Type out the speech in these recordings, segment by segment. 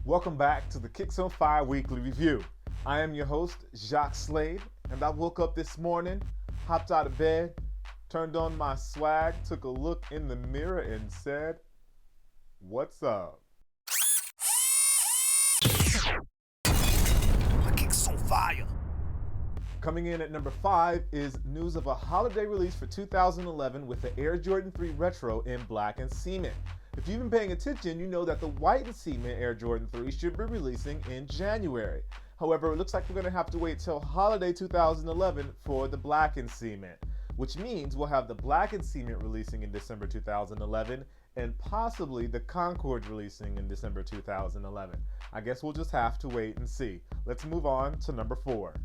Welcome back to the Kicks on Fire Weekly Review. I am your host, Jacques Slade, and I woke up this morning, hopped out of bed, turned on my swag, took a look in the mirror, and said, "What's up?" Kicks on Fire. Coming in at number 5 is news of a holiday release for 2011 with the Air Jordan 3 Retro in black and cement. If you've been paying attention, you know that the white and cement Air Jordan 3 should be releasing in January. However, it looks like we're going to have to wait till holiday 2011 for the black and cement, which means we'll have the black and cement releasing in December 2011 and possibly the Concords releasing in December 2011. I guess we'll just have to wait and see. Let's move on to number 4.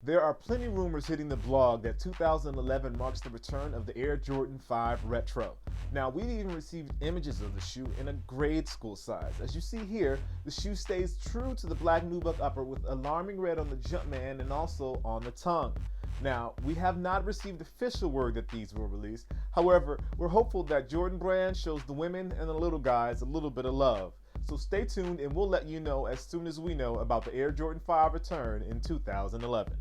There are plenty of rumors hitting the blog that 2011 marks the return of the Air Jordan 5 Retro. Now, we've even received images of the shoe in a grade school size. As you see here, the shoe stays true to the black nubuck upper with alarming red on the Jumpman and also on the tongue. Now, we have not received official word that these will release. However, we're hopeful that Jordan Brand shows the women and the little guys a little bit of love. So stay tuned and we'll let you know as soon as we know about the Air Jordan 5 return in 2011.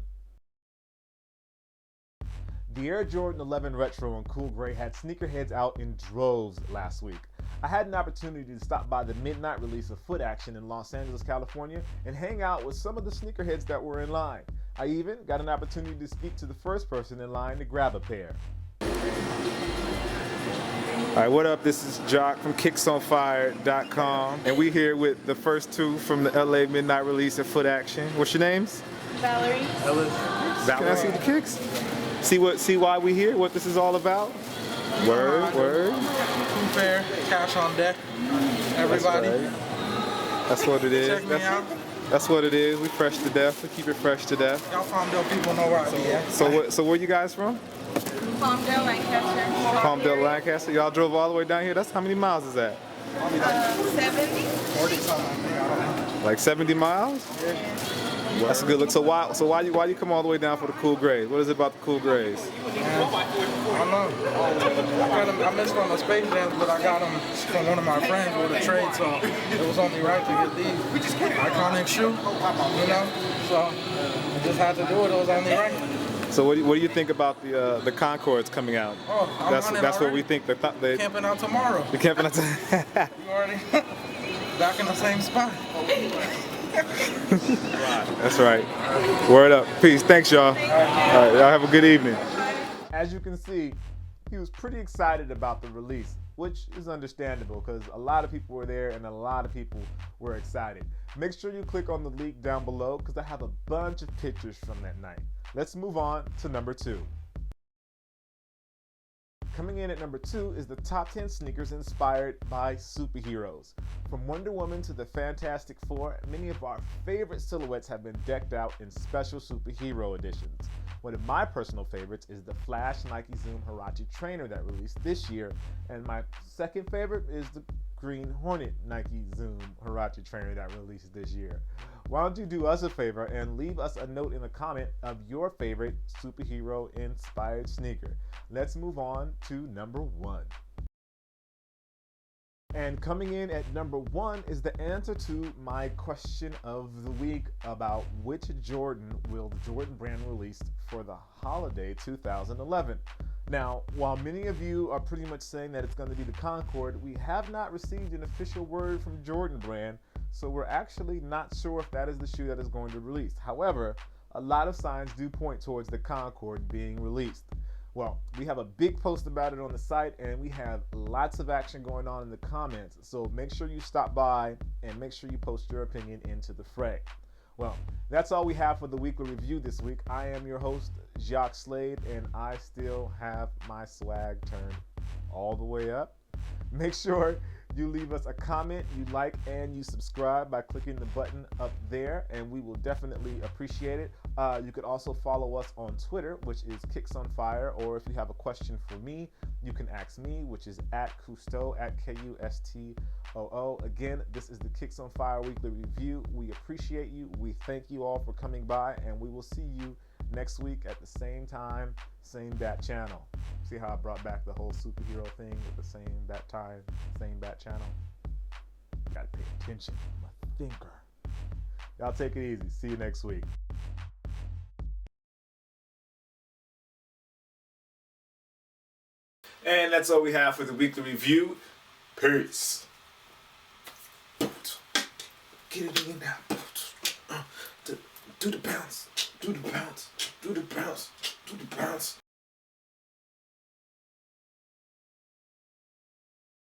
The Air Jordan 11 Retro in cool gray had sneakerheads out in droves last week. I had an opportunity to stop by the midnight release of Footaction in Los Angeles, California, and hang out with some of the sneakerheads that were in line. I even got an opportunity to speak to the first person in line to grab a pair. All right, what up? This is Jock from KicksOnFire.com, and we here with the first two from the LA midnight release of Footaction. What's your names? Valerie. Ellis. Can I see the kicks? See why we here? What this is all about? Word. Fair, cash on deck. Everybody. That's what it is. Check me out. That's what it is. We fresh to death. We keep it fresh to death. Y'all Palmdale people know where I be at. So where you guys from? Palmdale, Lancaster. Palmdale, Lancaster. Y'all drove all the way down here. That's how many miles is that? 70. 40 something. Like 70 miles? That's a good look. So why you come all the way down for the cool grays? What is it about the cool grays? I don't know. I missed on the Space Jams, but I got them from one of my friends with a trade, so it was only right to get these. Iconic shoe, you know? So I just had to do it. It was only right. So what do you think about the Concords coming out? Oh, That's what we think. They camping out tomorrow. The camping out. You already back in the same spot. That's right. Word up. Peace. Thanks, y'all. All right, y'all have a good evening. As you can see, he was pretty excited about the release, which is understandable because a lot of people were there and a lot of people were excited. Make sure you click on the link down below because I have a bunch of pictures from that night. Let's move on to number 2. Coming in at number 2 is the top 10 sneakers inspired by superheroes. From Wonder Woman to the Fantastic Four, many of our favorite silhouettes have been decked out in special superhero editions. One of my personal favorites is the Flash Nike Zoom Huarache trainer that released this year, and my second favorite is the Green Hornet Nike Zoom Huarache trainer that released this year. Why don't you do us a favor and leave us a note in the comment of your favorite superhero inspired sneaker. Let's move on to number 1. And coming in at number 1 is the answer to my question of the week about which Jordan will the Jordan Brand release for the holiday 2011. Now, while many of you are pretty much saying that it's going to be the Concord, we have not received an official word from Jordan Brand, so we're actually not sure if that is the shoe that is going to release. However, a lot of signs do point towards the Concord being released. Well, we have a big post about it on the site and we have lots of action going on in the comments, so make sure you stop by and make sure you post your opinion into the fray. Well, that's all we have for the weekly review this week. I am your host, Jacques Slade, and I still have my swag turned all the way up. Make sure you leave us a comment, you like, and you subscribe by clicking the button up there, and we will definitely appreciate it. You could also follow us on Twitter, which is KicksOnFire, or if you have a question for me, you can ask me, which is at Cousteau, at Kustoo. Again, this is the Kicks on Fire Weekly Review. We appreciate you. We thank you all for coming by, and we will see you next week at the same time, same bat channel. See how I brought back the whole superhero thing at the same bat time, same bat channel? Gotta pay attention. I'm a thinker. Y'all take it easy. See you next week. And that's all we have for the weekly review. Peace. Get it in now. Do the bounce. Do the bounce. Do the bounce. Do the bounce.